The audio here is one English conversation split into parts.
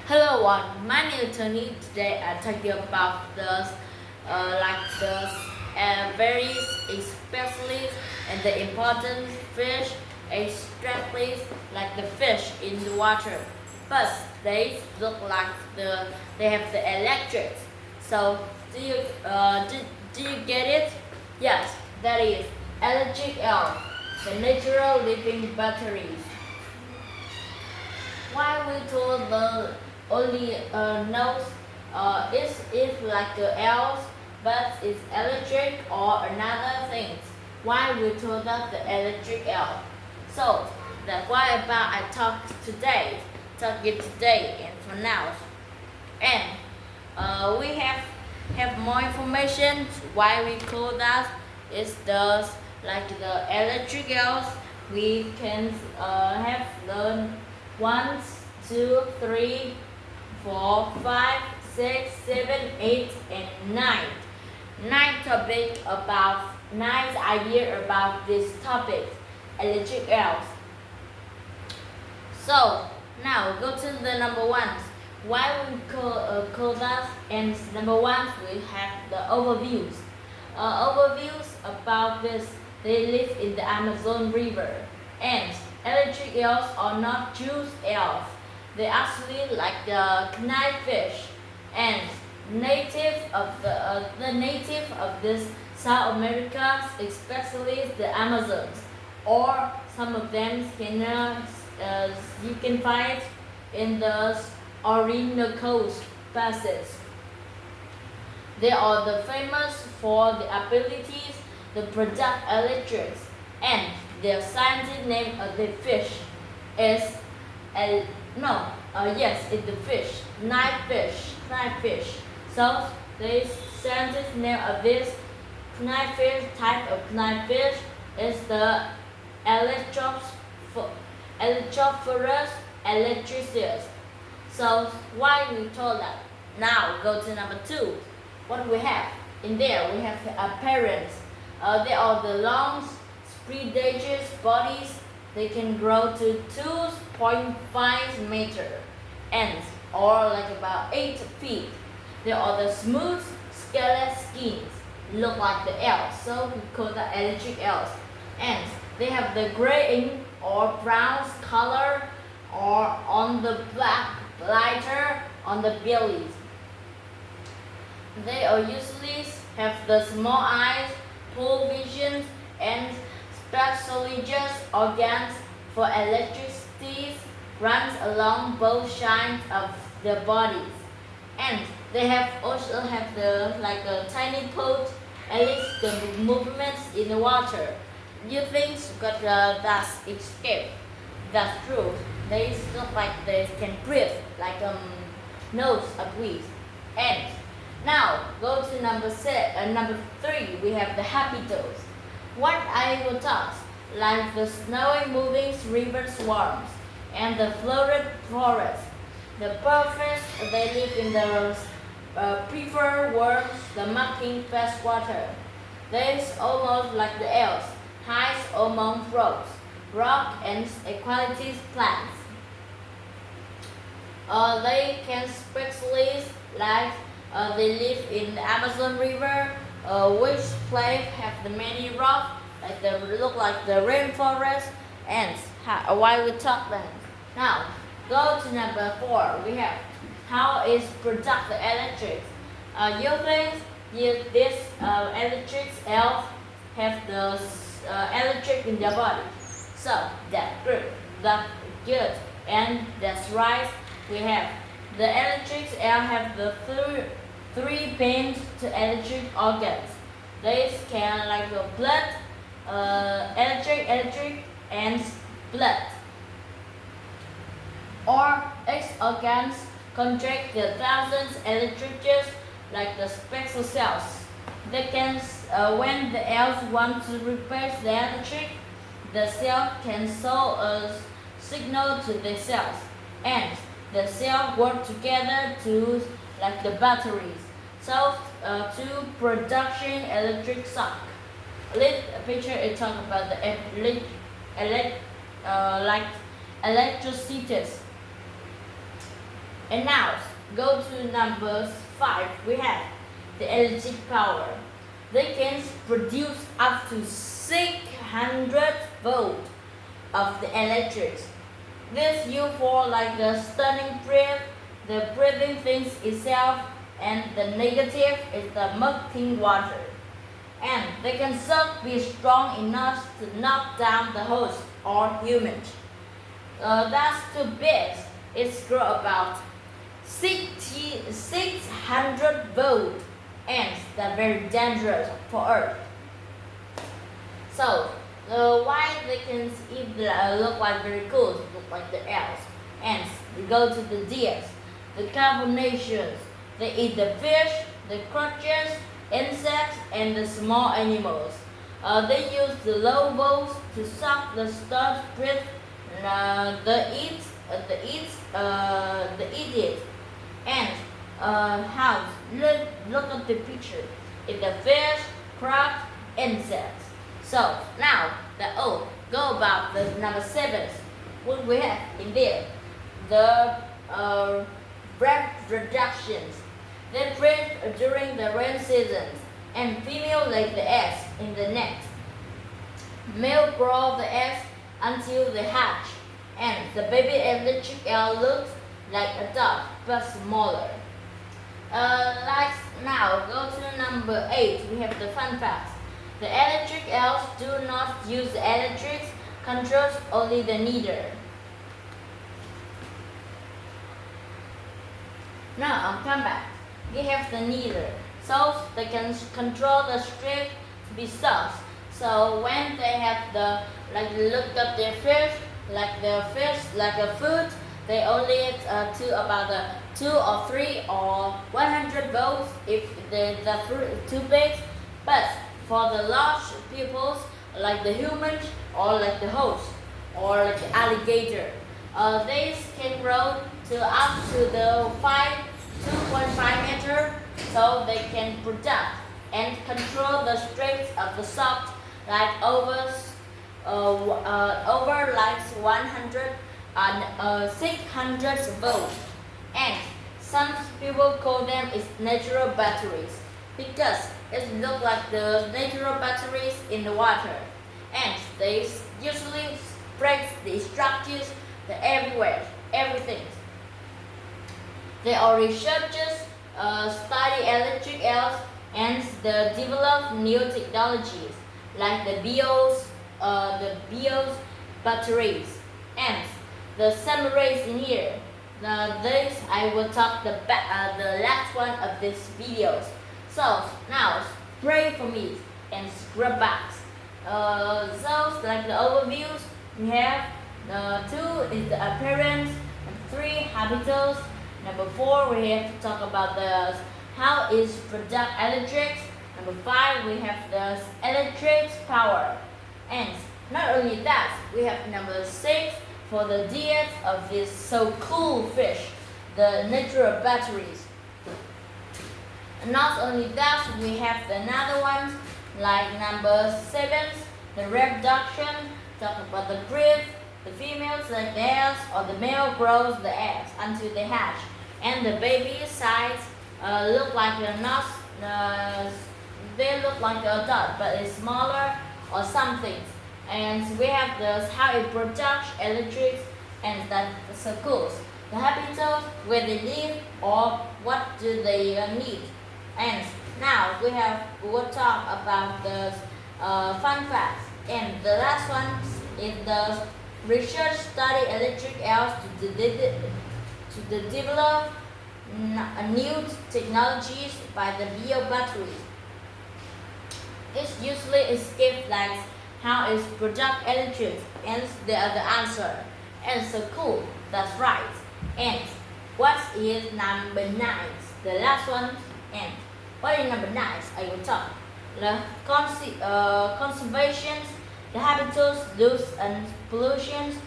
Hello everyone, my name is Tony. Today I'm talking about the very especially and the important fish, especially like the fish in the water. But they look like they have the electrics. So do you get it? Yes, that is electric elf, the natural living batteries. Why we told the only knows is if like the else, but it's electric or another thing. Why we told us the electric elf? So that's why about I talk it today and for now. And we have more information why we call that is the like the electric elves we can have learned 1, 2, 3, 4, 5, 6, 7, 8, and 9. Nine idea about this topic, electric elves. So now go to the number ones. Why we call that? And number one we have the overviews. Overviews about this. They live in the Amazon River, and electric elves are not just elves. They actually like the knifefish, and the native of this South America, especially the Amazons, or some of them can you can find in the Orinoco passes. They are the famous for the abilities to produce electrics, and their scientific name of the fish is el no yes it's the fish knife fish. So the scientific name of this type of knife fish is the Electrophorus electricus. So why we told that? Now go to number two. What do we have? In there we have the appearance. They are the long, predaceous bodies. They can grow to 2.5 meter and or like about 8 feet. They are the smooth skeletal skins, look like the elves, so we call the electric elves. And they have the gray or brown color or on the black lighter on the bellies. They are usually have the small eyes, poor vision, and specially just organs for electricity runs along both sides of their bodies. And they also have the like a tiny pot, at least the movements in the water. You think got that's escape. That's true. They look like they can breathe, like nose a breathe. And now go to number three. We have the happy toes. What I will talk like the snowy moving river swarms and the floated forest. The perfect they live in the prefer worms, the mucking fast water. They almost like the elves, hides among rocks, rock and equalities plants. They can specialize like they live in the Amazon River, which place have the many rock, like they look like the rainforest, and why we talk that. Now, go to number four. We have how is product the electric. You think this electric elf have the electric in their body? So that's good. That's good, and that's right. We have the electric elf have the three pins to electric organs. These can like blood, electric, and blood. Or X organs contract the thousands electrics like the special cells. They can, when the elves want to replace the electric, the cell can show a signal to the cells, and the cells work together to like the batteries. So to production electric shock. This picture is talking about the like electricity. And now, go to number 5. We have the electric power. They can produce up to 600 volts of the electric. This used for like the stunning breath, the breathing things itself, and the negative is the melting water. And they can suck be strong enough to knock down the host or humans. That's too big. It's grow about 600 volts, and that's very dangerous for Earth. So why they can look like very cool, look like the ants. Ants, they go to the deers, the carbonaceans. They eat the fish, the creatures, insects, and the small animals. They use the low volts to suck the star's breath. The idiot. And house. Look at the picture. It's the fish, crab, insects. So now go about the number 7. What we have in there? The reproductions. They breed during the rain seasons, and female lay the eggs in the nest. Male grow the eggs until they hatch, and the baby electric eel looks like a dog but smaller. Like now, go to number 8. We have the fun facts. The electric eels do not use the electric controls, only the needle. Now I'll come back. They have the needle, so they can control the streak to be soft. So when they have the look at their fish, like a food, they only about the 2 or 3 or 100 volts if the fruit is too big. But for the large pupils, like the humans or like the host or like the alligator, they can grow to up to the 2.5 meter, so they can produce and control the strength of the soft like over like 600 volts. And some people call them is natural batteries because it looks like the natural batteries in the water, and they usually spread the structures everywhere, everything. They are researchers study electric eels and they develop new technologies like the BIOS batteries. And the summaries in here. This I will talk the last one of this videos. So now pray for me and scrub backs. So like the overviews, we have 2 is the appearance, and 3 habitats. Number 4 we have to talk about the how is product electric. Number 5 we have the electric power. And not only that, we have number 6 for the diet of this so cool fish, the natural batteries. And not only that, we have another ones like number 7, the reproduction, talk about the breed, the females like the eggs, or the male grows the eggs until they hatch. And the baby size look like a not, they look like a dot, but it's smaller or something. And we have the how it produces electric, and that's so cool. The habitat, where they live, or what do they need. And now we'll talk about the fun facts. And the last one is the research study electric eels to develop new technologies by the bio batteries. It's usually escape like how is product electric, and they are the answer. And so cool, that's right. And what is number 9? The last one. And what is number 9? I will talk. The conservation, the habitats, loss and pollutions,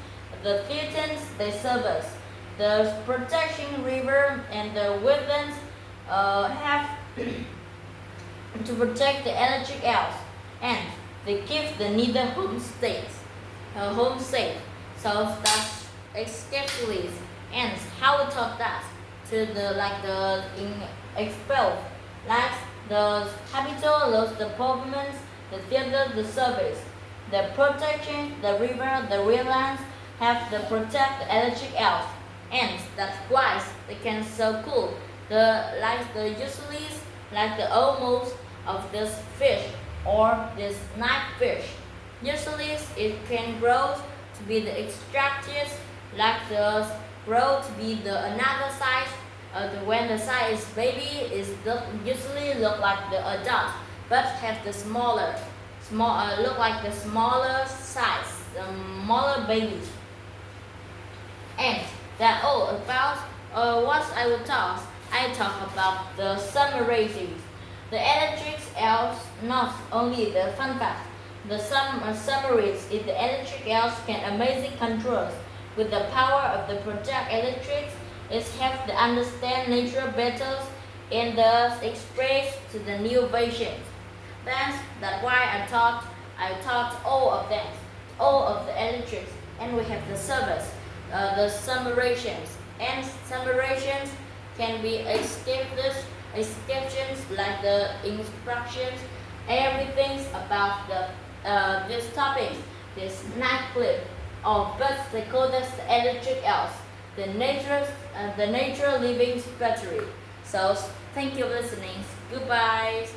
the threatens they service, the protection river and the wetlands have to protect the electric eels, and they keep the neither home safe. So that's especially. And how we talk that to the like the in expelled, like the capital lost the performance, the theater the service, the protection, the river, the wetlands have to protect the electric else, and that's why they can so cool. The like the usually like the almost of this fish or this night fish. Usually it can grow to be the extracted like the grow to be the another size. When the size is baby is usually look like the adult, but have the small look like the smaller size, the smaller babies. And that all about what I will talk. I talk about the summer races. The electric elves not only the fun fact. The submarines in the electric elves can amazing controls. With the power of the project electrics, it helps to understand nature better and thus express to the new versions. That's why I taught all of them, all of the electrics, and we have the service, the summarizations, and summarizations can be exceptions like the instructions, everything about this topic, this night clip, or but they call this the electric else, the nature living battery. So thank you for listening. Goodbye.